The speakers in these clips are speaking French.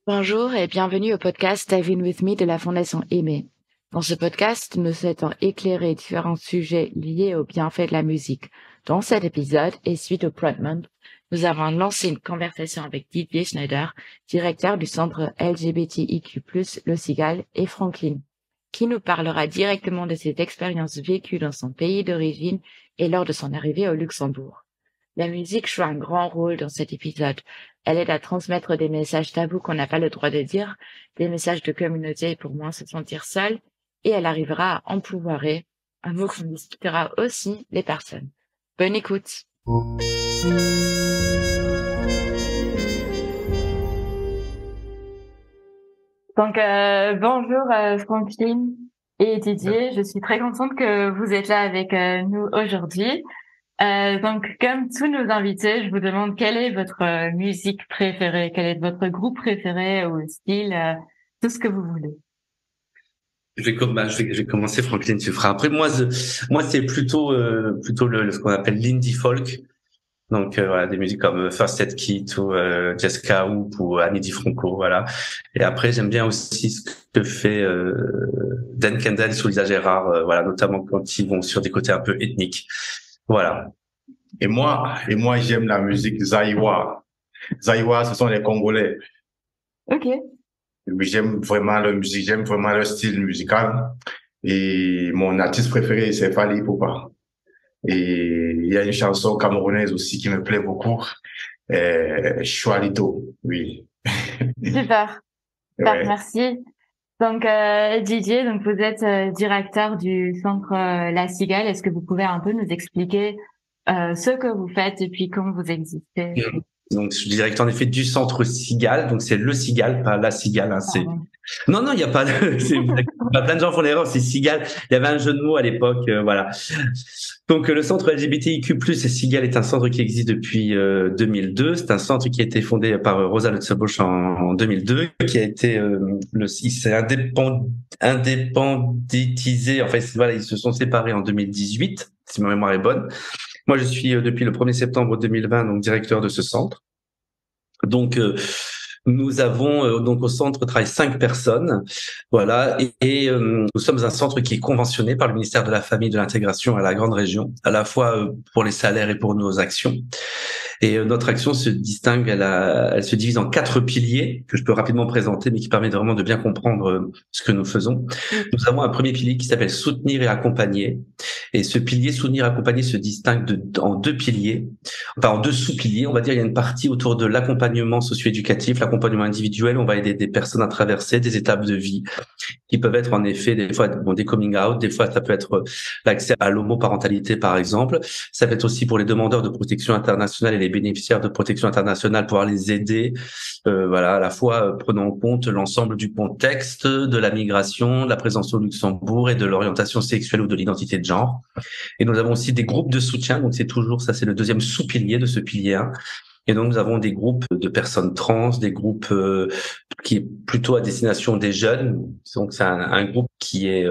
Bonjour et bienvenue au podcast Diving With Me de la Fondation Aimé. Dans ce podcast, nous souhaitons éclairer différents sujets liés aux bienfaits de la musique. Dans cet épisode, et suite au Pride Month, nous avons lancé une conversation avec Didier Schneider, directeur du centre LGBTIQ+, Le Cigale, et Franklin, qui nous parlera directement de ses expériences vécues dans son pays d'origine et lors de son arrivée au Luxembourg. La musique joue un grand rôle dans cet épisode. Elle aide à transmettre des messages tabous qu'on n'a pas le droit de dire, des messages de communauté pour moins se sentir seul, et elle arrivera à empouvoirer, un mot qu'on discutera aussi, les personnes. Bonne écoute. Donc, bonjour Franklin et Didier, je suis très contente que vous êtes là avec nous aujourd'hui. Donc, comme tous nos invités, je vous demande quelle est votre musique préférée, quel est votre groupe préféré ou style, tout ce que vous voulez. Je vais commencer, Franklin, tu feras après. Moi, c'est plutôt ce qu'on appelle l'indie folk. Donc, voilà, des musiques comme First Aid Kit ou Jessica Hoop ou Annie DiFranco, voilà. Et après, j'aime bien aussi ce que fait Dan Kendall sous Lisa Gérard, voilà, notamment quand ils vont sur des côtés un peu ethniques. Voilà. Et moi, j'aime la musique Zaïwa. Zaïwa, ce sont les Congolais. Ok. J'aime vraiment leur musique, j'aime vraiment leur style musical. Et mon artiste préféré, c'est Fally Ipupa. Et il y a une chanson camerounaise aussi qui me plaît beaucoup. Choualito, oui. Super. Ouais. Merci. Donc, Didier, donc vous êtes directeur du centre La Cigale. Est-ce que vous pouvez un peu nous expliquer ce que vous faites et puis comment vous existez? Donc, je suis directeur en effet du centre Cigale. Donc, c'est le Cigale, pas la Cigale. Hein, c'est... Non, il n'y a pas de... plein de gens font l'erreur, c'est Cigale. Il y avait un jeu de mots à l'époque, voilà. Donc, le centre LGBTIQ+, et Cigale est un centre qui existe depuis 2002. C'est un centre qui a été fondé par Rosa Luxembourg en 2002, qui a été il s'est indépendantisé. Enfin, voilà, ils se sont séparés en 2018, si ma mémoire est bonne. Moi, je suis depuis le 1er septembre 2020 donc directeur de ce centre. Donc, nous avons donc au centre travaillent 5 personnes, voilà, et nous sommes un centre qui est conventionné par le ministère de la Famille et de l'Intégration à la grande région, à la fois pour les salaires et pour nos actions. Et notre action se distingue, elle se divise en 4 piliers que je peux rapidement présenter, mais qui permettent vraiment de bien comprendre ce que nous faisons. Nous avons un premier pilier qui s'appelle soutenir et accompagner. Et ce pilier soutenir et accompagner se distingue en 2 piliers, enfin en 2 sous-piliers. On va dire il y a une partie autour de l'accompagnement socio-éducatif, l'accompagnement individuel. On va aider des personnes à traverser des étapes de vie qui peuvent être en effet des fois des coming out, des fois ça peut être l'accès à l'homoparentalité par exemple. Ça peut être aussi pour les demandeurs de protection internationale et les bénéficiaires de protection internationale, pouvoir les aider, voilà, à la fois prenant en compte l'ensemble du contexte de la migration, de la présence au Luxembourg et de l'orientation sexuelle ou de l'identité de genre. Et nous avons aussi des groupes de soutien, donc c'est toujours ça, c'est le deuxième sous-pilier de ce pilier 1. Et donc nous avons des groupes de personnes trans, des groupes qui est plutôt à destination des jeunes. Donc c'est un groupe qui est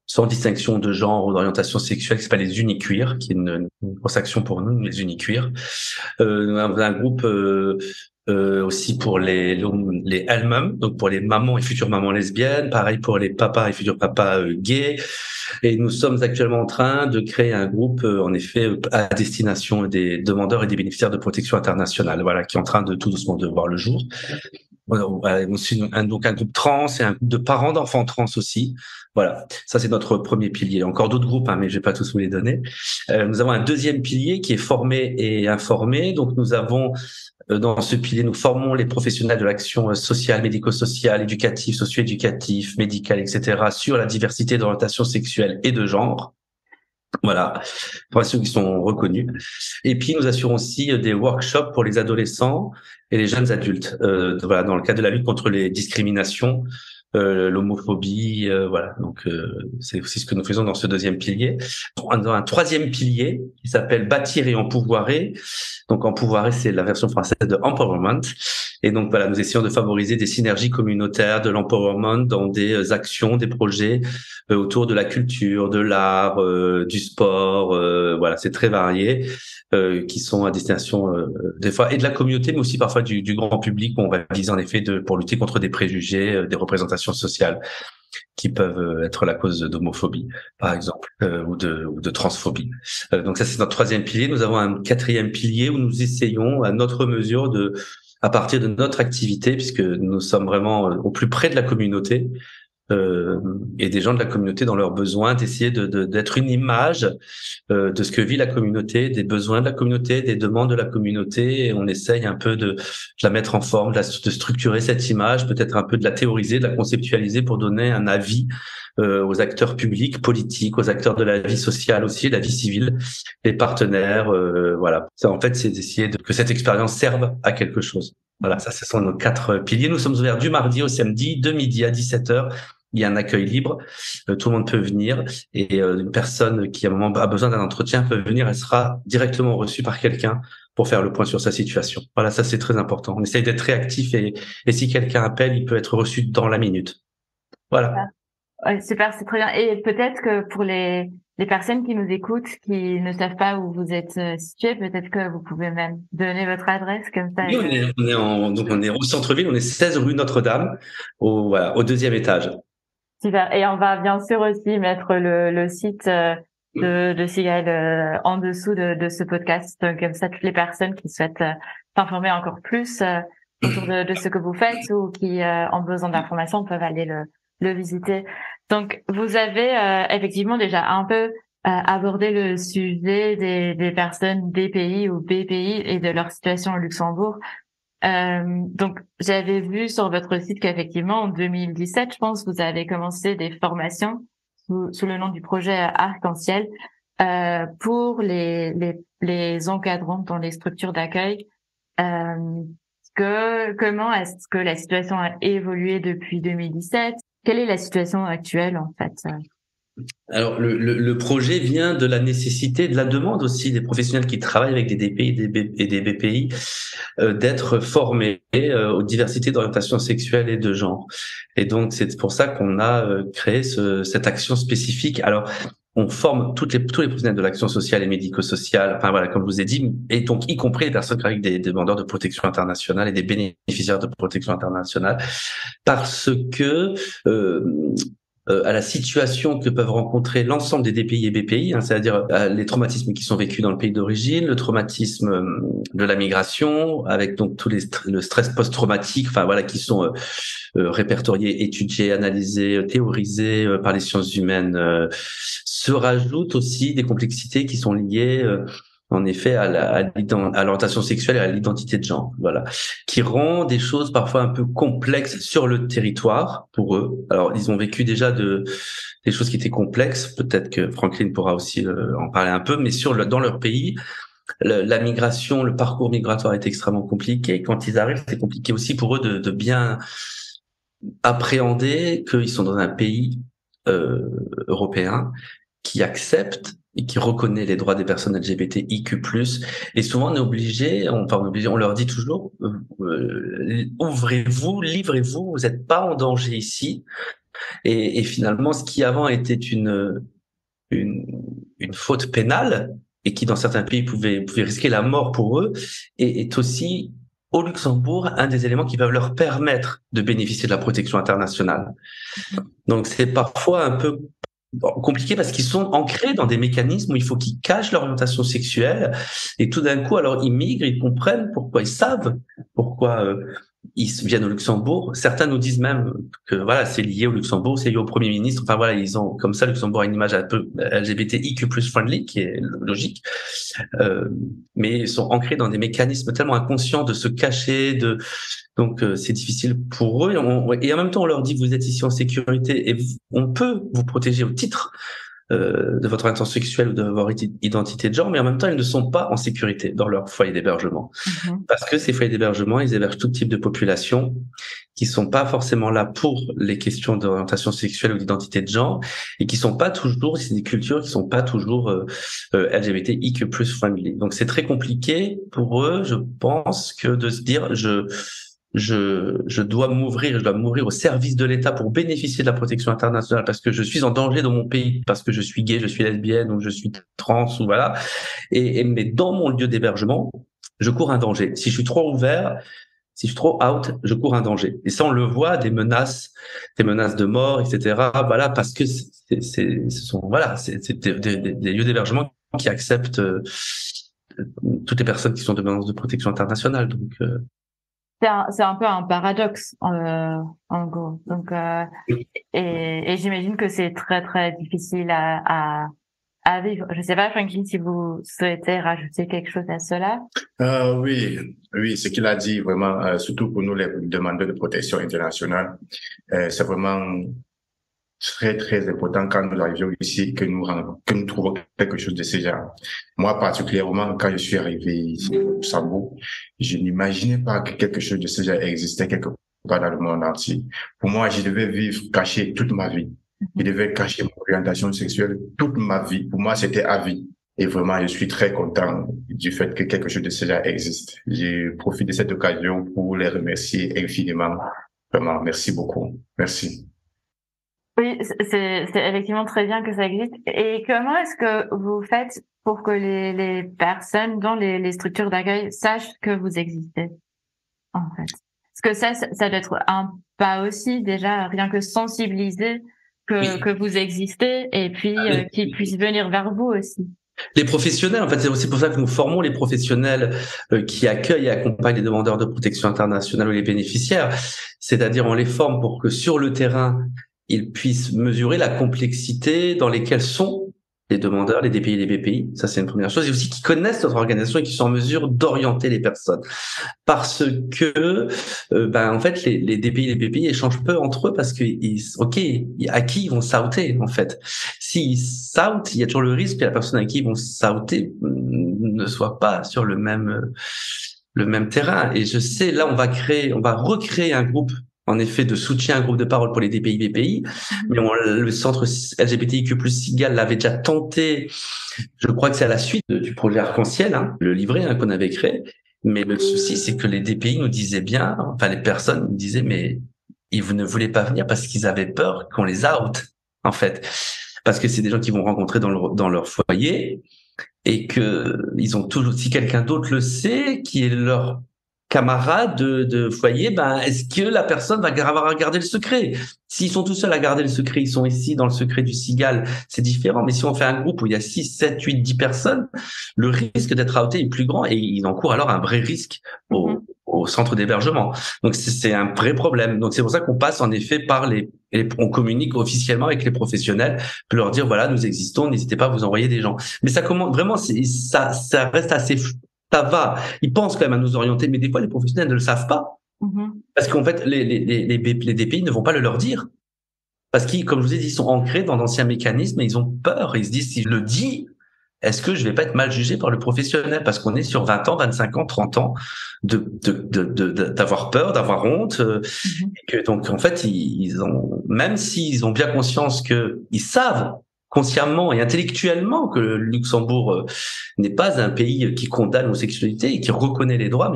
sans distinction de genre ou d'orientation sexuelle, qui s'appelle les Uniqueer, qui est une grosse action pour nous, les Uniqueer. Nous avons un groupe aussi pour les elles-mêmes, donc pour les mamans et futures mamans lesbiennes, pareil pour les papas et futurs papas gays. Et nous sommes actuellement en train de créer un groupe, en effet, à destination des demandeurs et des bénéficiaires de protection internationale, voilà, qui est en train de tout doucement de voir le jour. Voilà, aussi donc un groupe trans et un groupe de parents d'enfants trans aussi. Voilà, ça c'est notre premier pilier. Encore d'autres groupes, hein, mais je vais pas tous vous les donner. Nous avons un deuxième pilier qui est formé et informé. Donc nous avons dans ce pilier, nous formons les professionnels de l'action sociale, médico-sociale, éducative, socio-éducative, médicale, etc. sur la diversité d'orientation sexuelle et de genre. Voilà, formations qui sont reconnues. Et puis nous assurons aussi des workshops pour les adolescents et les jeunes adultes. Voilà, dans le cadre de la lutte contre les discriminations. l'homophobie, voilà. Donc c'est aussi ce que nous faisons dans ce deuxième pilier. Dans un troisième pilier qui s'appelle bâtir et empouvoirer. Donc empouvoirer, c'est la version française de empowerment. Et donc voilà, nous essayons de favoriser des synergies communautaires, de l'empowerment dans des actions, des projets autour de la culture, de l'art, du sport. Voilà, c'est très varié, qui sont à destination des fois et de la communauté, mais aussi parfois du grand public, où on va viser en effet pour lutter contre des préjugés, des représentations sociales qui peuvent être la cause d'homophobie, par exemple, ou de transphobie. Donc ça, c'est notre troisième pilier. Nous avons un quatrième pilier où nous essayons, à notre mesure, à partir de notre activité, puisque nous sommes vraiment au plus près de la communauté, et des gens de la communauté dans leurs besoins, d'essayer d'être une image de ce que vit la communauté, des besoins de la communauté, des demandes de la communauté, et on essaye un peu de la mettre en forme, de structurer cette image, peut-être un peu de la théoriser, de la conceptualiser pour donner un avis aux acteurs publics, politiques, aux acteurs de la vie sociale aussi, la vie civile, les partenaires, voilà. Ça, en fait, c'est d'essayer que cette expérience serve à quelque chose. Voilà, ça, ce sont nos 4 piliers. Nous sommes ouverts du mardi au samedi, de midi à 17h. Il y a un accueil libre, tout le monde peut venir, et une personne qui à un moment a besoin d'un entretien peut venir, elle sera directement reçue par quelqu'un pour faire le point sur sa situation. Voilà, ça c'est très important. On essaye d'être réactif, et si quelqu'un appelle, il peut être reçu dans la minute. Voilà. Ouais, super, c'est très bien. Et peut-être que pour les personnes qui nous écoutent, qui ne savent pas où vous êtes situé, peut-être que vous pouvez même donner votre adresse comme ça. Oui, on est au centre-ville, on est 16 rue Notre-Dame, au 2e étage. Super. Et on va bien sûr aussi mettre le site de Sigaël en dessous de ce podcast. Donc, comme ça, toutes les personnes qui souhaitent s'informer encore plus autour de ce que vous faites ou qui ont besoin d'informations peuvent aller le visiter. Donc, vous avez effectivement déjà un peu abordé le sujet des personnes DPI ou BPI et de leur situation au Luxembourg. Donc, j'avais vu sur votre site qu'effectivement, en 2017, je pense, vous avez commencé des formations sous le nom du projet Arc-en-Ciel pour les encadrants dans les structures d'accueil. Comment est-ce que la situation a évolué depuis 2017? Quelle est la situation actuelle, en fait? Alors, le projet vient de la nécessité, de la demande aussi des professionnels qui travaillent avec des DPI et des BPI d'être formés aux diversités d'orientation sexuelle et de genre. Et donc, c'est pour ça qu'on a créé cette action spécifique. Alors, on forme tous les professionnels de l'action sociale et médico-sociale, enfin voilà, comme je vous ai dit, et donc y compris les personnes avec des demandeurs de protection internationale et des bénéficiaires de protection internationale, parce que à la situation que peuvent rencontrer l'ensemble des DPI et BPI, c'est-à-dire les traumatismes qui sont vécus dans le pays d'origine, le traumatisme de la migration, avec donc tous le stress post-traumatique, enfin voilà, qui sont répertoriés, étudiés, analysés, théorisés par les sciences humaines. Se rajoutent aussi des complexités qui sont liées en effet à l'orientation sexuelle et à l'identité de genre, voilà, qui rend des choses parfois un peu complexes sur le territoire pour eux. Alors ils ont vécu déjà des choses qui étaient complexes, peut-être que Franklin pourra aussi en parler un peu, mais dans leur pays, la migration, le parcours migratoire est extrêmement compliqué. Quand ils arrivent, c'est compliqué aussi pour eux de bien appréhender qu'ils sont dans un pays européen qui accepte et qui reconnaît les droits des personnes LGBTIQ+. Et souvent, on leur dit toujours, ouvrez-vous, livrez-vous, vous n'êtes pas en danger ici. Et finalement, ce qui avant était une faute pénale, et qui dans certains pays pouvait risquer la mort pour eux, est aussi au Luxembourg un des éléments qui peuvent leur permettre de bénéficier de la protection internationale. Donc c'est parfois un peu compliqué parce qu'ils sont ancrés dans des mécanismes où il faut qu'ils cachent leur orientation sexuelle, et tout d'un coup, alors ils migrent, ils comprennent pourquoi, ils savent pourquoi ils viennent au Luxembourg. Certains nous disent même que voilà, c'est lié au Luxembourg, c'est lié au Premier ministre. Enfin voilà, ils ont comme ça, le Luxembourg a une image un peu LGBTIQ+ friendly, qui est logique, mais ils sont ancrés dans des mécanismes tellement inconscients de se cacher, donc c'est difficile pour eux. Et en même temps, on leur dit vous êtes ici en sécurité et on peut vous protéger au titre de votre orientation sexuelle ou de votre identité de genre, mais en même temps, ils ne sont pas en sécurité dans leur foyer d'hébergement. Parce que ces foyers d'hébergement, ils hébergent tout type de population, qui sont pas forcément là pour les questions d'orientation sexuelle ou d'identité de genre, et qui sont pas toujours, c'est des cultures qui sont pas toujours LGBTIQ+ friendly. Donc c'est très compliqué pour eux, je pense, que de se dire je dois m'ouvrir au service de l'État pour bénéficier de la protection internationale parce que je suis en danger dans mon pays, parce que je suis gay, je suis lesbienne ou je suis trans ou voilà. Mais dans mon lieu d'hébergement, je cours un danger. Si je suis trop ouvert, si je suis trop out, je cours un danger. Et ça, on le voit, des menaces de mort, etc. Voilà, parce que ce sont des lieux d'hébergement qui acceptent toutes les personnes qui sont demandeuses de protection internationale. Donc c'est un peu un paradoxe en gros. Donc et j'imagine que c'est très très difficile à vivre. Je sais pas, Franklin, si vous souhaitez rajouter quelque chose à cela. Oui, ce qu'il a dit vraiment, surtout pour nous les demandeurs de protection internationale, c'est vraiment très très important quand nous arrivons ici que nous trouvons quelque chose de ce genre. Moi particulièrement, quand je suis arrivé ici au Luxembourg, je n'imaginais pas que quelque chose de ce genre existait quelque part dans le monde entier. Pour moi, je devais vivre caché toute ma vie. Je devais cacher mon orientation sexuelle toute ma vie. Pour moi, c'était à vie. Et vraiment, je suis très content du fait que quelque chose de ce genre existe. J'ai profité de cette occasion pour les remercier infiniment. Vraiment, merci beaucoup. Merci. Oui, c'est effectivement très bien que ça existe. Et comment est-ce que vous faites pour que les personnes dans les structures d'accueil sachent que vous existez, en fait? Parce que ça doit être un pas aussi, déjà, rien que sensibiliser que vous existez et puis qu'ils puissent venir vers vous aussi. Les professionnels, en fait, c'est aussi pour ça que nous formons les professionnels qui accueillent et accompagnent les demandeurs de protection internationale ou les bénéficiaires. C'est-à-dire, on les forme pour que sur le terrain, ils puissent mesurer la complexité dans lesquelles sont les demandeurs, les DPI, les BPI. Ça, c'est une première chose. Et aussi qu'ils connaissent notre organisation et qu'ils sont en mesure d'orienter les personnes. Parce que, en fait, les DPI, les BPI échangent peu entre eux parce que, à qui ils vont s'outer, en fait. S'ils s'outent, il y a toujours le risque que la personne à qui ils vont s'outer ne soit pas sur le même terrain. Et je sais, là, on va recréer un groupe, en effet, de soutien, un groupe de parole pour les DPI, BPI. Mais le centre LGBTIQ+ Sigal l'avait déjà tenté. Je crois que c'est à la suite du projet Arc-en-Ciel, le livret qu'on avait créé. Mais le souci, c'est que les DPI nous disaient bien, enfin les personnes nous disaient, mais ils ne voulaient pas venir parce qu'ils avaient peur qu'on les out, en fait. Parce que c'est des gens qu'ils vont rencontrer dans leur foyer et que ils ont toujours, si quelqu'un d'autre le sait, qui est leur camarade de foyer, est-ce que la personne va avoir à garder le secret? S'ils sont tout seuls à garder le secret, ils sont ici dans le secret du Sigal, c'est différent. Mais si on fait un groupe où il y a 6, 7, 8, 10 personnes, le risque d'être outé est plus grand et ils encourent alors un vrai risque au centre d'hébergement. Donc c'est un vrai problème. Donc c'est pour ça qu'on passe en effet par on communique officiellement avec les professionnels pour leur dire voilà, nous existons, n'hésitez pas à vous envoyer des gens. Mais ça commence vraiment, ça reste assez flou. Ça va, ils pensent quand même à nous orienter, mais des fois les professionnels ne le savent pas. Parce qu'en fait, les DPI ne vont pas le leur dire. Parce qu'ils, comme je vous ai dit, ils sont ancrés dans d'anciens mécanismes et ils ont peur. Ils se disent, si je le dis, est-ce que je vais pas être mal jugé par le professionnel? Parce qu'on est sur 20 ans, 25 ans, 30 ans d'avoir peur, d'avoir honte. Et que, donc, en fait, même s'ils ont bien conscience ils savent consciemment et intellectuellement que le Luxembourg n'est pas un pays qui condamne l'homosexualité et qui reconnaît les droits,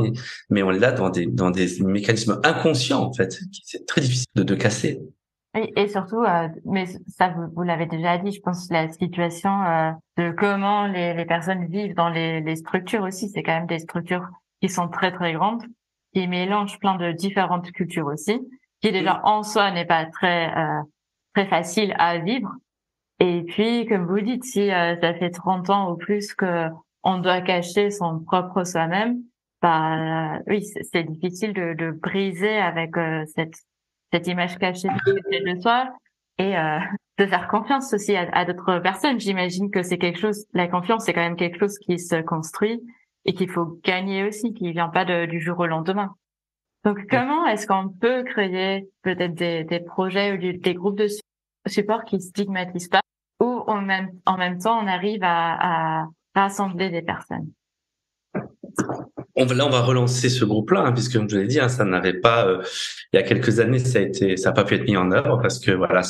mais on est là dans des mécanismes inconscients, en fait. C'est très difficile de casser. Et surtout, mais ça vous l'avez déjà dit, je pense la situation de comment les personnes vivent dans les structures aussi, c'est quand même des structures qui sont très très grandes, qui mélangent plein de différentes cultures aussi, qui déjà en soi n'est pas très très facile à vivre. Et puis, comme vous dites, si ça fait 30 ans ou plus que on doit cacher son propre soi-même, oui, c'est difficile de briser avec cette image cachée de soi et de faire confiance aussi à d'autres personnes. J'imagine que c'est quelque chose, la confiance c'est quand même quelque chose qui se construit et qu'il faut gagner aussi, qui vient pas du jour au lendemain. Donc comment est-ce qu'on peut créer peut-être des projets ou des groupes de support qui stigmatisent pas ou en même temps on arrive à rassembler des personnes? on va relancer ce groupe-là, hein, puisque comme je l'ai dit, hein, ça n'avait pas, il y a quelques années, ça a pas pu être mis en œuvre parce que voilà,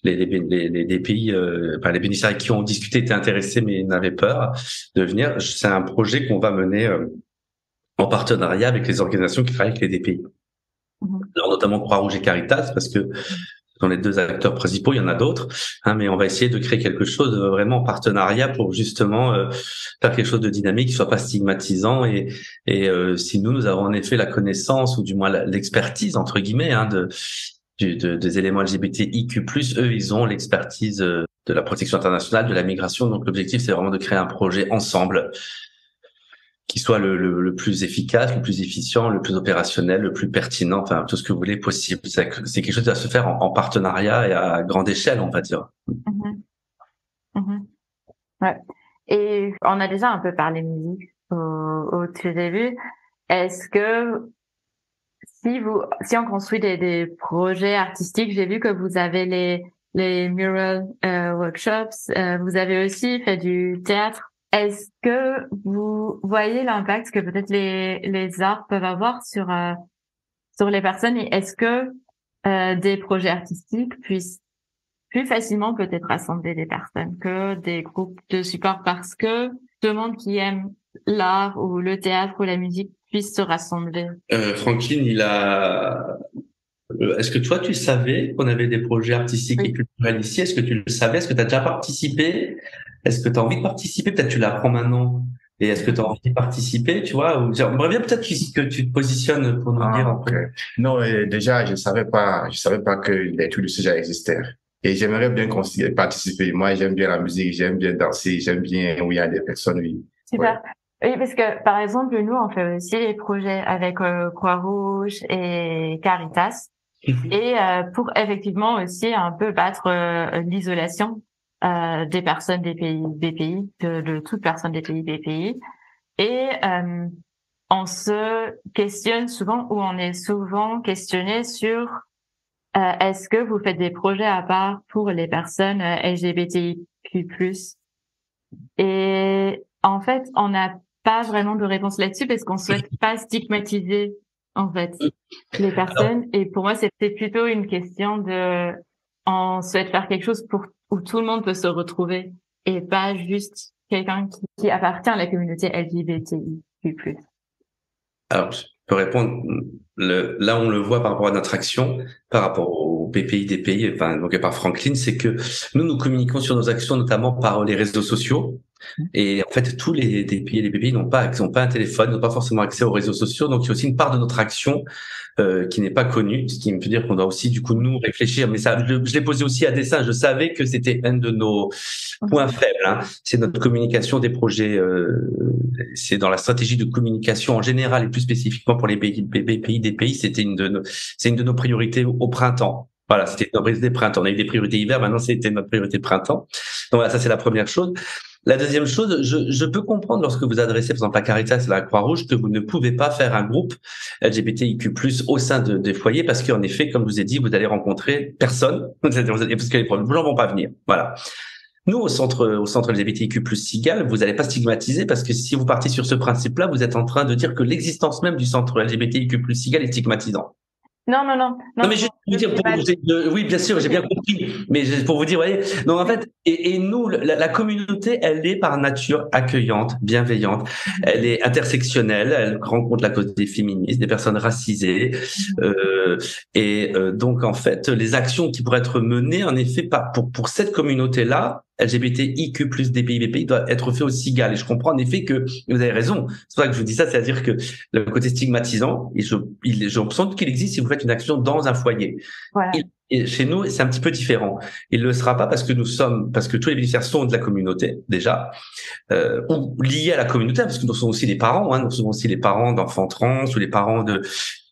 les pays, enfin, les bénéficiaires qui ont discuté étaient intéressés mais n'avaient peur de venir. C'est un projet qu'on va mener en partenariat avec les organisations qui travaillent avec les DPI. Alors notamment Croix-Rouge et Caritas, parce que ce sont les deux acteurs principaux, il y en a d'autres, hein, mais on va essayer de créer quelque chose vraiment en partenariat pour justement faire quelque chose de dynamique, qui soit pas stigmatisant si nous avons en effet la connaissance ou du moins l'expertise entre guillemets hein, des éléments LGBTIQ+, eux ils ont l'expertise de la protection internationale, de la migration, donc l'objectif c'est vraiment de créer un projet ensemble qui soit le plus efficace, le plus efficient, le plus opérationnel, le plus pertinent, enfin tout ce que vous voulez possible. C'est quelque chose qui va se faire en partenariat et à grande échelle, on va dire. Ouais. Et on a déjà un peu parlé musique au tout début. Est-ce que si on construit des projets artistiques, j'ai vu que vous avez les mural workshops, vous avez aussi fait du théâtre. Est-ce que vous voyez l'impact que peut-être les arts peuvent avoir sur les personnes, et est-ce que des projets artistiques puissent plus facilement peut-être rassembler des personnes que des groupes de support, parce que tout le monde qui aime l'art ou le théâtre ou la musique puisse se rassembler? Franklin, est-ce que toi, tu savais qu'on avait des projets artistiques et culturels ici? Est-ce que tu le savais? Est-ce que tu as déjà participé? Est-ce que tu as envie de participer? Peut-être tu l'apprends maintenant. Et est-ce que tu as envie de participer, tu vois? J'aimerais bien peut-être que tu te positionnes pour nous dire un peu. Non, déjà, je savais pas que les trucs de ce genre existaient. Et j'aimerais bien participer. Moi, j'aime bien la musique, j'aime bien danser, j'aime bien où il y a des personnes. Oui. Super. Ouais. Oui, parce que, par exemple, nous, on fait aussi des projets avec Croix-Rouge et Caritas. Et pour effectivement aussi un peu battre l'isolation des personnes des pays BPI, de toute personne des pays BPI. Et on se questionne souvent, ou on est souvent questionné sur est-ce que vous faites des projets à part pour les personnes LGBTIQ+. Et en fait, on n'a pas vraiment de réponse là-dessus parce qu'on souhaite pas stigmatiser en fait les personnes. Et pour moi, c'était plutôt une question on souhaite faire quelque chose où tout le monde peut se retrouver et pas juste quelqu'un qui appartient à la communauté LGBTIQ+. Alors, je peux répondre. Là, on le voit par rapport à notre action, par rapport au BPI, DPI, enfin, donc par Franklin, c'est que nous communiquons sur nos actions, notamment par les réseaux sociaux. Et en fait, tous les DPI et les BPI n'ont pas un téléphone, n'ont pas forcément accès aux réseaux sociaux. Donc, il y a aussi une part de notre action qui n'est pas connue, ce qui me fait dire qu'on doit aussi, du coup, nous réfléchir. Mais ça, je l'ai posé aussi à dessein. Je savais que c'était un de nos points faibles. Hein. C'est notre communication des projets. C'est dans la stratégie de communication en général et plus spécifiquement pour les BPI, DPI, c'est une de nos priorités au printemps. Voilà, c'était notre priorité printemps. On a eu des priorités hiver, maintenant c'était notre priorité printemps. Donc voilà, ça c'est la première chose. La deuxième chose, je peux comprendre lorsque vous adressez, par exemple, à Caritas et à la Croix-Rouge, que vous ne pouvez pas faire un groupe LGBTIQ+, au sein des foyers, parce qu'en effet, comme je vous ai dit, vous allez rencontrer personne, parce que les gens vont pas venir. Voilà. Nous, au centre LGBTIQ+, Cigale, vous n'allez pas stigmatiser, parce que si vous partez sur ce principe-là, vous êtes en train de dire que l'existence même du centre LGBTIQ+, Cigale est stigmatisant. Non, mais je veux dire, oui, bien sûr, j'ai bien compris, mais pour vous dire, voyez, donc en fait, et nous, la communauté, elle est par nature accueillante, bienveillante, elle est intersectionnelle, elle rencontre la cause des féministes, des personnes racisées, donc en fait, les actions qui pourraient être menées, en effet, pour cette communauté-là, LGBTIQ+, DPI, BPI, doit être fait au Cigale. Et je comprends en effet que vous avez raison. C'est pour ça que je vous dis ça, c'est-à-dire que le côté stigmatisant, et je sens qu'il existe si vous faites une action dans un foyer. Voilà. Et chez nous, c'est un petit peu différent. Il ne le sera pas parce que tous les bénéficiaires sont de la communauté, déjà, ou liés à la communauté, parce que nous sommes aussi les parents, nous sommes aussi les parents d'enfants trans, ou les parents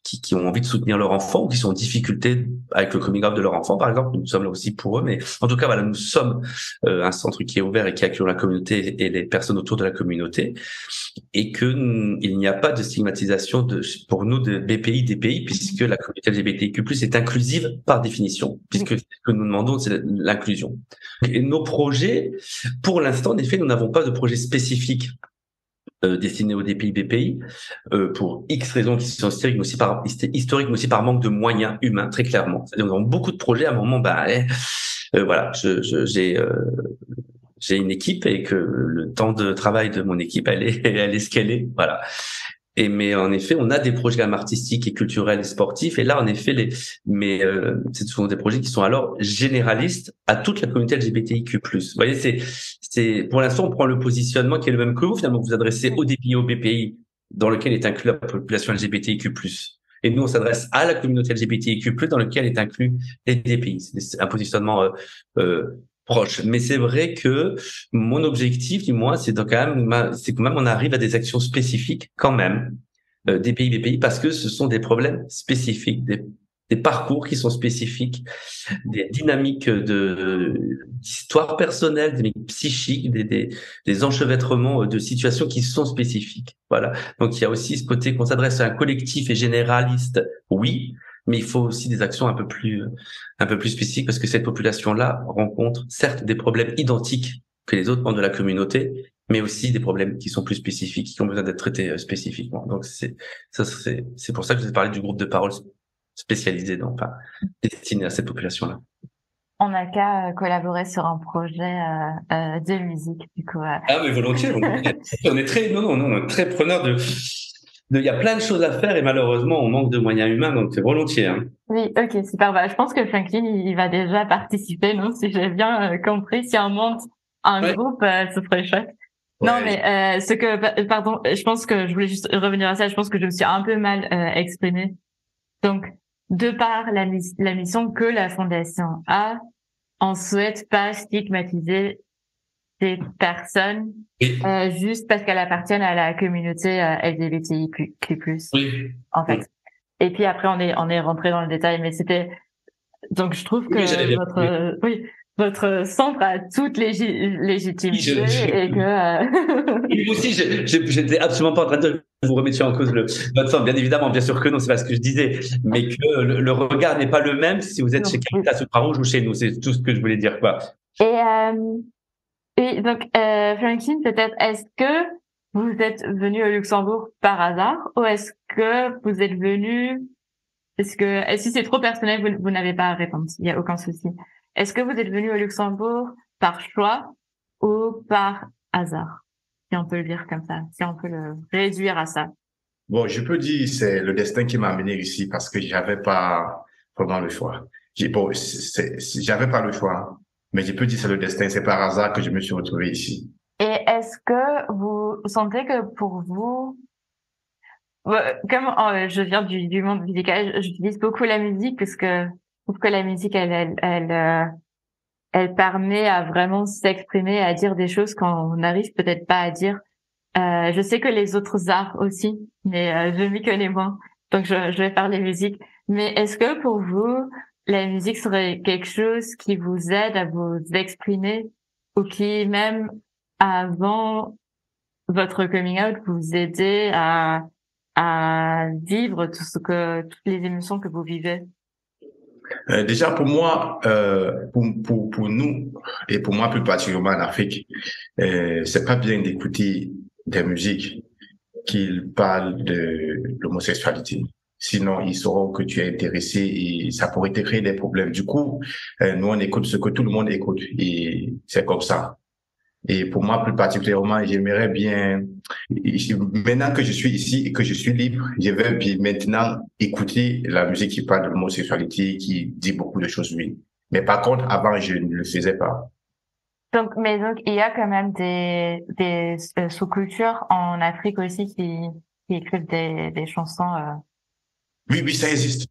qui ont envie de soutenir leur enfant ou qui sont en difficulté avec le coming out de leur enfant, par exemple. Nous sommes là aussi pour eux, mais en tout cas, voilà, nous sommes un centre qui est ouvert et qui accueille la communauté et les personnes autour de la communauté, et que il n'y a pas de stigmatisation pour nous de BPI, DPI, puisque la communauté LGBTIQ+ est inclusive par définition, puisque ce que nous demandons, c'est l'inclusion. Et nos projets, pour l'instant, en effet, nous n'avons pas de projet spécifique destiné au DPI BPI pour X raisons qui sont historiques, mais aussi par manque de moyens humains, très clairement. C'est-à-dire, nous avons beaucoup de projets. À un moment, voilà, j'ai une équipe et que le temps de travail de mon équipe, elle est ce qu'elle est. Voilà. Mais en effet, on a des projets quand même artistiques et culturels et sportifs. Et là, en effet, c'est souvent des projets qui sont alors généralistes à toute la communauté LGBTIQ+. Vous voyez, pour l'instant, on prend le positionnement qui est le même que vous. Finalement, vous vous adressez au DPI, au BPI, dans lequel est inclus la population LGBTIQ+. Et nous, on s'adresse à la communauté LGBTIQ+, dans lequel est inclus les DPI. C'est un positionnement proche. Mais c'est vrai que mon objectif, du moins, c'est quand même on arrive à des actions spécifiques quand même des pays BPI parce que ce sont des problèmes spécifiques, des parcours qui sont spécifiques, des dynamiques d'histoire personnelle, des dynamiques psychiques, des enchevêtrements de situations qui sont spécifiques. Voilà. Donc il y a aussi ce côté qu'on s'adresse à un collectif et généraliste, oui, mais il faut aussi des actions un peu plus spécifiques parce que cette population-là rencontre certes des problèmes identiques que les autres membres de la communauté, mais aussi des problèmes qui sont plus spécifiques, qui ont besoin d'être traités spécifiquement. Donc c'est pour ça que je vous ai parlé du groupe de parole spécialisé destiné à cette population-là. On n'a qu'à collaborer sur un projet de musique, du coup. Ah, mais volontiers. On est très preneurs il y a plein de choses à faire et malheureusement, on manque de moyens humains, donc c'est volontiers. Hein. Oui, ok, super. Je pense que Franklin, il va déjà participer, non? Si j'ai bien compris. Si on monte un groupe, ce serait chouette. Ouais. Non, mais pardon, je pense que je voulais juste revenir à ça. Je pense que je me suis un peu mal exprimée. Donc, de par la mission que la Fondation a, on souhaite pas stigmatiser des personnes juste parce qu'elles appartiennent à la communauté LGBTIQ+. Oui. En fait. Oui. Et puis après, on est rentré dans le détail, mais c'était donc je trouve que votre centre a toute légitimité et que. Moi aussi, j'étais absolument pas en train de vous remettre en cause votre centre. Bien évidemment, bien sûr que non, c'est pas ce que je disais, mais que le regard n'est pas le même si vous êtes chez Caritas ou Croix-Rouge ou chez nous. C'est tout ce que je voulais dire, quoi. Et donc, Franklin, peut-être, est-ce que vous êtes venu au Luxembourg par hasard ou est-ce que vous êtes venu si c'est trop personnel, vous n'avez pas à répondre, il n'y a aucun souci. Est-ce que vous êtes venu au Luxembourg par choix ou par hasard? Si on peut le dire comme ça, si on peut le réduire à ça. Bon, je peux dire c'est le destin qui m'a amené ici parce que j'avais pas vraiment le choix. J'avais pas le choix, mais je peux dire c'est le destin, c'est par hasard que je me suis retrouvé ici. Et est-ce que vous sentez que pour vous, comme je viens du monde musical, j'utilise beaucoup la musique parce que je trouve que la musique, elle permet à vraiment s'exprimer, à dire des choses qu'on n'arrive peut-être pas à dire. Je sais que les autres arts aussi, mais je m'y connais moins, donc je vais parler musique. Mais est-ce que pour vous, la musique serait quelque chose qui vous aide à vous exprimer ou qui même avant votre coming out vous aidait à vivre toutes les émotions que vous vivez? Déjà pour moi, pour nous et pour moi plus particulièrement en Afrique, c'est pas bien d'écouter des musiques qui parlent de l'homosexualité. Sinon, ils sauront que tu es intéressé et ça pourrait te créer des problèmes. Du coup, nous on écoute ce que tout le monde écoute et c'est comme ça. Et pour moi, plus particulièrement, j'aimerais bien, maintenant que je suis ici et que je suis libre, je vais bien maintenant écouter la musique qui parle de l'homosexualité, qui dit beaucoup de choses, oui. Mais par contre, avant, je ne le faisais pas. Donc, il y a quand même des sous-cultures en Afrique aussi qui écrivent des chansons. Oui, ça existe.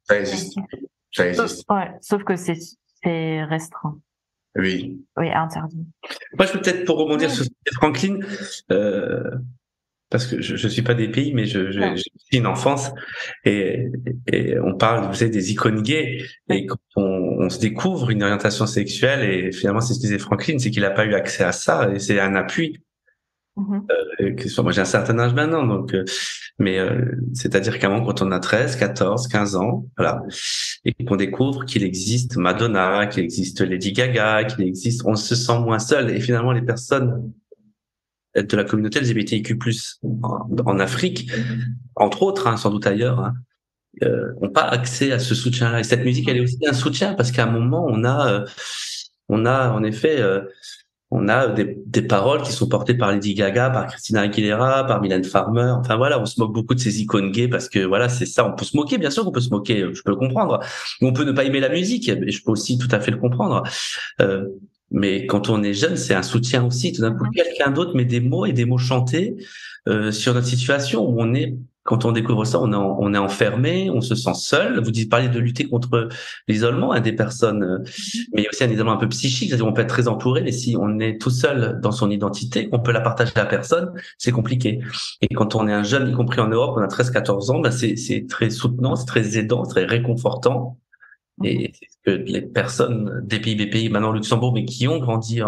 Sauf que c'est restreint. Oui. Oui, interdit. Moi, je peux peut-être pour rebondir sur Franklin, parce que je suis pas des pays, mais j'ai une enfance et on parle, vous savez, des icônes gays et quand on se découvre une orientation sexuelle et finalement c'est ce que disait Franklin, c'est qu'il a pas eu accès à ça et c'est un appui. Moi j'ai un certain âge maintenant, donc c'est-à-dire qu'à un moment quand on a 13, 14, 15 ans, voilà, et qu'on découvre qu'il existe Madonna, qu'il existe Lady Gaga, on se sent moins seul et finalement les personnes de la communauté LGBTIQ+, en Afrique, entre autres, hein, sans doute ailleurs, hein, n'ont pas accès à ce soutien-là. Et cette musique, elle est aussi un soutien parce qu'à un moment, on a en effet, on a des paroles qui sont portées par Lady Gaga, par Christina Aguilera, par Mylène Farmer. Enfin voilà, on se moque beaucoup de ces icônes gays parce que voilà, c'est ça. On peut se moquer, bien sûr qu'on peut se moquer, je peux le comprendre. On peut ne pas aimer la musique, et je peux aussi tout à fait le comprendre. Mais quand on est jeune, c'est un soutien aussi. Tout d'un coup, quelqu'un d'autre met des mots et des mots chantés sur notre situation où on est. Quand on découvre ça, on est enfermé, on se sent seul. Vous parlez de lutter contre l'isolement des personnes, mais il y a aussi un isolement un peu psychique. C'est-à-dire on peut être très entouré, mais si on est tout seul dans son identité, on peut la partager à personne, c'est compliqué. Et quand on est un jeune, y compris en Europe, on a 13-14 ans, c'est très soutenant, c'est très aidant, c'est très réconfortant. Et c'est ce que les personnes des pays, maintenant Luxembourg, mais qui ont grandi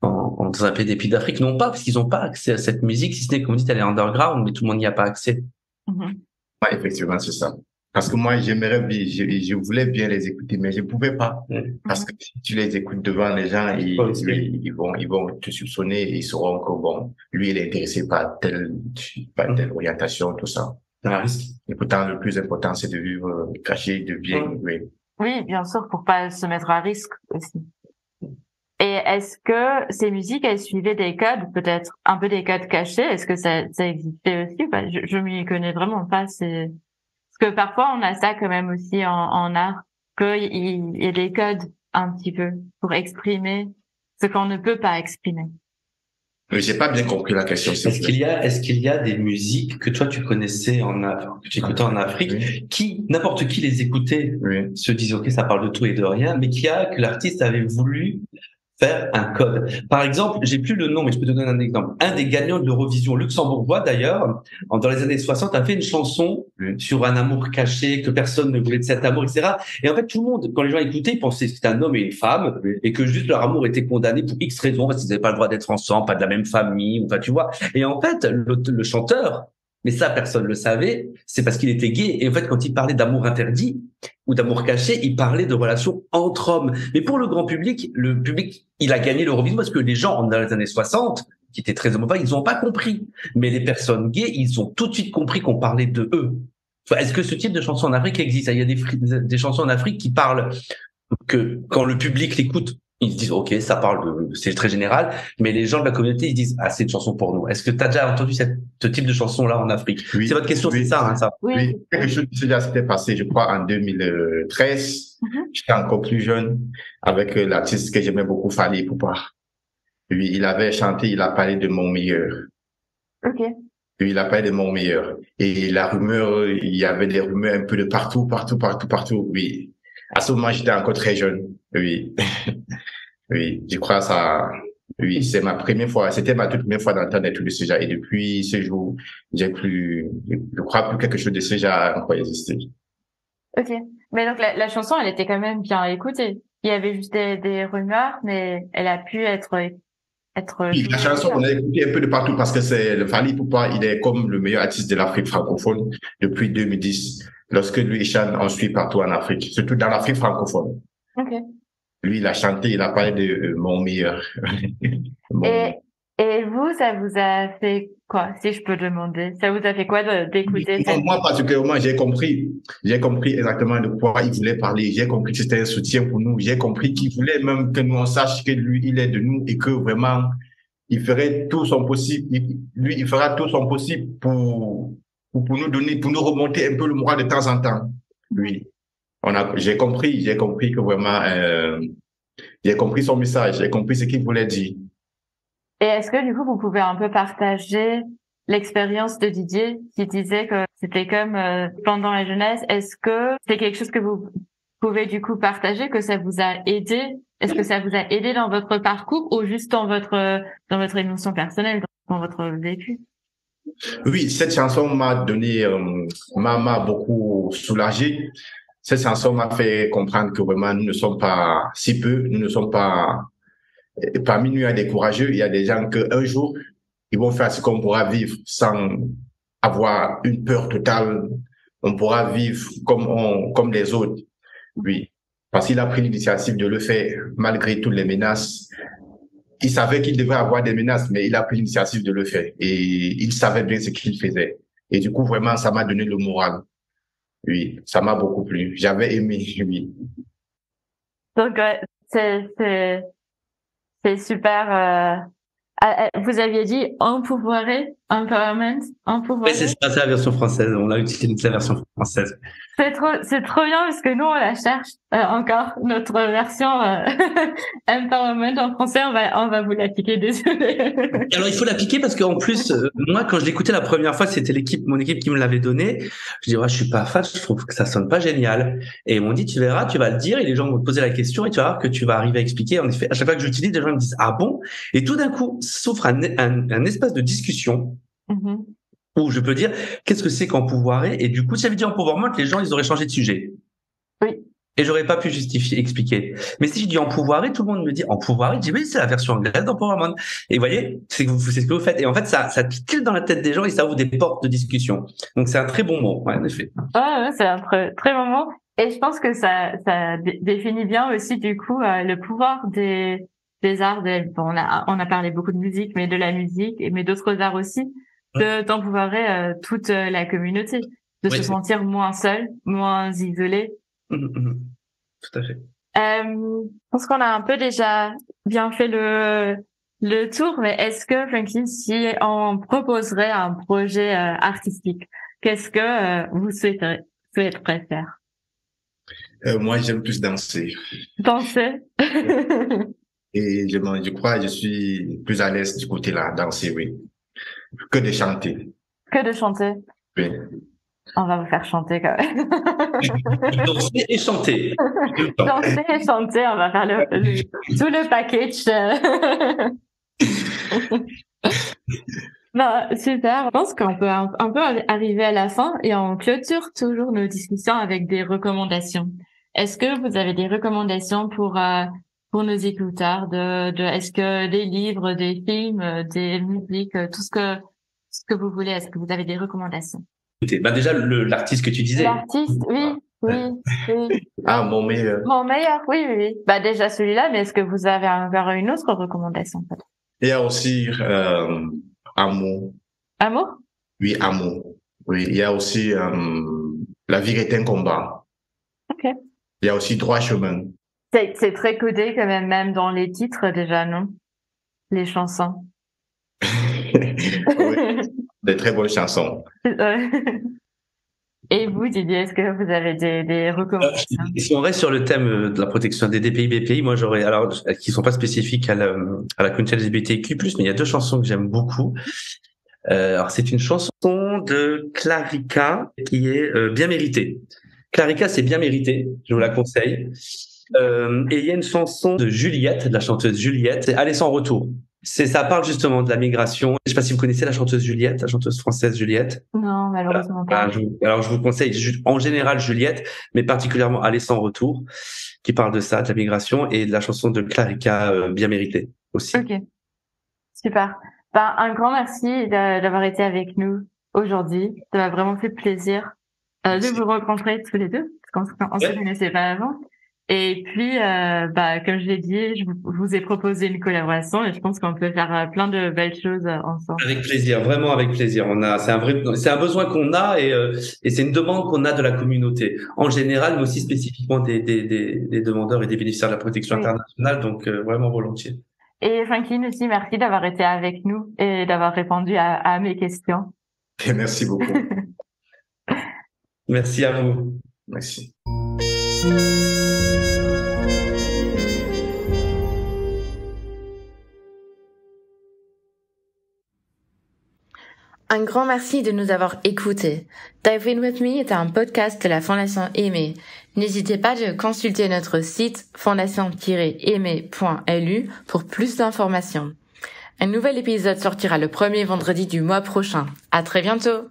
dans un pays des pays d'Afrique, n'ont pas, parce qu'ils n'ont pas accès à cette musique, si ce n'est, comme vous dites, elle est underground, mais tout le monde n'y a pas accès. Ouais, effectivement, c'est ça. Parce que moi, j'aimerais bien, je voulais bien les écouter, mais je ne pouvais pas. Parce que si tu les écoutes devant les gens, ils vont te soupçonner et ils sauront que bon, lui, il est intéressé par telle orientation, tout ça. Et pourtant, le plus important, c'est de vivre caché, de bien, Oui, bien sûr, pour pas se mettre à risque aussi. Et est-ce que ces musiques, elles suivaient des codes, peut-être un peu des codes cachés? Est-ce que ça existait aussi? Bah, je m'y connais vraiment pas. Parce que parfois on a ça quand même aussi en art, qu'il y a des codes un petit peu pour exprimer ce qu'on ne peut pas exprimer. J'ai pas bien compris la question. Est-ce qu'il y a des musiques que toi tu connaissais que tu écoutais en Afrique, qui n'importe qui les écoutait, se disait ok, ça parle de tout et de rien, mais que l'artiste avait voulu faire un code. Par exemple, j'ai plus le nom, mais je peux te donner un exemple. Un des gagnants de l'Eurovision luxembourgeois, d'ailleurs, dans les années 60, a fait une chanson sur un amour caché, que personne ne voulait de cet amour, etc. Et en fait, tout le monde, quand les gens écoutaient, ils pensaient que c'était un homme et une femme, et que juste leur amour était condamné pour X raisons, parce qu'ils n'avaient pas le droit d'être ensemble, pas de la même famille, enfin, tu vois. Et en fait, le chanteur, mais ça, personne le savait, c'est parce qu'il était gay. Et en fait, quand il parlait d'amour interdit ou d'amour caché, il parlait de relations entre hommes. Mais pour le grand public, il a gagné l'Eurovision parce que les gens, dans les années 60, qui étaient très homophobes, ils n'ont pas compris. Mais les personnes gays, ils ont tout de suite compris qu'on parlait de eux. Enfin, est-ce que ce type de chanson en Afrique existe? Il y a des chansons en Afrique qui parlent que quand le public l'écoute, ils se disent ok, ça parle c'est très général, mais les gens de la communauté ils disent ah c'est une chanson pour nous. Est-ce que tu as déjà entendu ce type de chanson là en Afrique? C'est votre question, c'est ça, hein, ça? Oui, quelque chose qui s'était passé, je crois, en 2013. J'étais encore plus jeune avec l'artiste que j'aimais beaucoup, Fally Ipupa. Lui, il avait chanté, il a parlé de mon meilleur. Lui, il a parlé de mon meilleur. Et la rumeur, il y avait des rumeurs un peu de partout. Oui. À ce moment, j'étais encore très jeune. Oui. Oui, je crois ça. Oui, c'était ma toute première fois d'entendre tout de ce genre. Et depuis ce jour, je crois plus quelque chose de ce genre a encore existé. Ok. Mais donc, la chanson, elle était quand même bien écoutée. Il y avait juste des rumeurs, mais elle a pu être oui, la chanson, on a écouté un peu de partout parce que c'est le Fally Ipupa, il est comme le meilleur artiste de l'Afrique francophone depuis 2010. Lorsque lui, il chante, on suit partout en Afrique, surtout dans l'Afrique francophone. Lui, il a chanté, il a parlé de mon meilleur. Et vous, ça vous a fait quoi, si je peux demander? Ça vous a fait quoi d'écouter ça? Moi, particulièrement, j'ai compris exactement de quoi il voulait parler. J'ai compris que c'était un soutien pour nous. J'ai compris qu'il voulait même que nous, on sache que lui, il est de nous et que vraiment, il ferait tout son possible. Il fera tout son possible pour nous donner, pour nous remonter un peu le moral de temps en temps. Lui. J'ai compris que vraiment, j'ai compris son message, j'ai compris ce qu'il voulait dire. Et est-ce que du coup vous pouvez un peu partager l'expérience de Didier qui disait que c'était comme pendant la jeunesse? Est-ce que c'est quelque chose que vous pouvez du coup partager, que ça vous a aidé? Est-ce que ça vous a aidé dans votre parcours ou juste dans votre émotion personnelle, dans votre vécu? Oui, cette chanson m'a beaucoup soulagé. Cette chanson m'a fait comprendre que vraiment nous ne sommes pas si peu, nous ne sommes pas. Parmi nous, il y a des courageux, il y a des gens qu'un jour, ils vont faire ce qu'on pourra vivre sans avoir une peur totale. On pourra vivre comme les autres. Oui. Parce qu'il a pris l'initiative de le faire malgré toutes les menaces. il savait qu'il devait avoir des menaces, mais il a pris l'initiative de le faire. Et il savait bien ce qu'il faisait. Et du coup, vraiment, ça m'a donné le moral. Oui, ça m'a beaucoup plu. J'avais aimé, oui. Donc, c'est super. Vous aviez dit empouvoirer, empowerment, Oui, empouvoirer. c'est ça, c'est la version française. On a utilisé la version française. C'est trop bien parce que nous on la cherche encore notre version empowerment en français. On va vous l'appliquer, désolé. Alors, il faut l'appliquer parce qu'en plus, moi, quand je l'écoutais la première fois, c'était mon équipe qui me l'avait donné. Je dis, ouais, je suis pas fan, je trouve que ça sonne pas génial. Et ils m'ont dit, tu verras, tu vas le dire et les gens vont te poser la question et tu vas voir que tu vas arriver à expliquer. En effet, à chaque fois que j'utilise, les gens me disent, ah bon? Et tout d'un coup, s'offre un espace de discussion où je peux dire, qu'est-ce que c'est qu'empouvoirer? Et du coup, si j'avais dit empouvoirment, les gens, ils auraient changé de sujet. Oui. Et j'aurais pas pu expliquer. Mais si je dis empouvoirer, tout le monde me dit empouvoirer. Je dis oui, c'est la version anglaise d'empowerment. Et vous voyez, c'est ce que vous faites. Et en fait, ça tire dans la tête des gens et ça ouvre des portes de discussion. Donc c'est un très bon mot, ouais, en effet. Ouais, c'est un très bon mot. Et je pense que ça définit bien aussi du coup le pouvoir des arts. On a parlé beaucoup de musique, mais de la musique, mais d'autres arts aussi, d'empouvoirer toute la communauté, de se sentir moins seul, moins isolé. Tout à fait. Je pense qu'on a un peu déjà bien fait le tour, mais est-ce que, Franklin, si on proposerait un projet artistique, qu'est-ce que vous souhaiterez faire? Moi, j'aime plus danser. Danser? Et je crois que je suis plus à l'aise du côté-là, danser, oui. Que de chanter. Que de chanter? Oui. On va vous faire chanter quand même. Danser et chanter. Danser et chanter, on va faire tout le package. Non, super. Je pense qu'on peut un peu arriver à la fin et on clôture toujours nos discussions avec des recommandations. Est-ce que vous avez des recommandations pour nos écouteurs est-ce que des livres, des films, des musiques, tout ce que vous voulez, est-ce que vous avez des recommandations? Bah déjà l'artiste que tu disais. L'artiste, oui. Ah, mon meilleur. Mon meilleur, oui. Bah déjà celui-là, mais est-ce que vous avez encore une autre recommandation peut-être? Il y a aussi Amour. Amour? Oui, Amour. Oui, il y a aussi La vie est un combat. Ok. Il y a aussi Droit chemin. C'est très codé quand même dans les titres déjà, non? Les chansons. Oui, des très bonnes chansons. Et vous, Didier, est-ce que vous avez des recommandations? Si on reste sur le thème de la protection des DPI, BPI, moi j'aurais, alors, qui sont pas spécifiques à la communauté LGBTQ+, mais il y a deux chansons que j'aime beaucoup. Alors c'est une chanson de Clarica qui est Bien méritée. Clarica, c'est Bien mérité, je vous la conseille. Et il y a une chanson de Juliette, de la chanteuse Juliette, c'est Aller sans retour. Ça parle justement de la migration. Je sais pas si vous connaissez la chanteuse Juliette, la chanteuse française Juliette. Non, malheureusement pas. Alors je vous conseille en général Juliette, mais particulièrement Aller sans retour, qui parle de ça, de la migration, et de la chanson de Clarica Bien méritée aussi. Ok, super. Un grand merci d'avoir été avec nous aujourd'hui. Ça m'a vraiment fait plaisir de vous rencontrer tous les deux, parce qu'on se connaissait pas avant. Et puis, comme je l'ai dit, je vous ai proposé une collaboration et je pense qu'on peut faire plein de belles choses ensemble. Avec plaisir, vraiment avec plaisir. C'est un besoin qu'on a et c'est une demande qu'on a de la communauté en général, mais aussi spécifiquement des demandeurs et des bénéficiaires de la protection internationale. Donc vraiment volontiers. Et Franklin aussi, merci d'avoir été avec nous et d'avoir répondu à mes questions. Et merci beaucoup. Merci à vous. Merci. Un grand merci de nous avoir écoutés. Dive In With Me est un podcast de la Fondation Aimé. N'hésitez pas de consulter notre site fondation-aimé.lu pour plus d'informations. Un nouvel épisode sortira le premier vendredi du mois prochain. À très bientôt!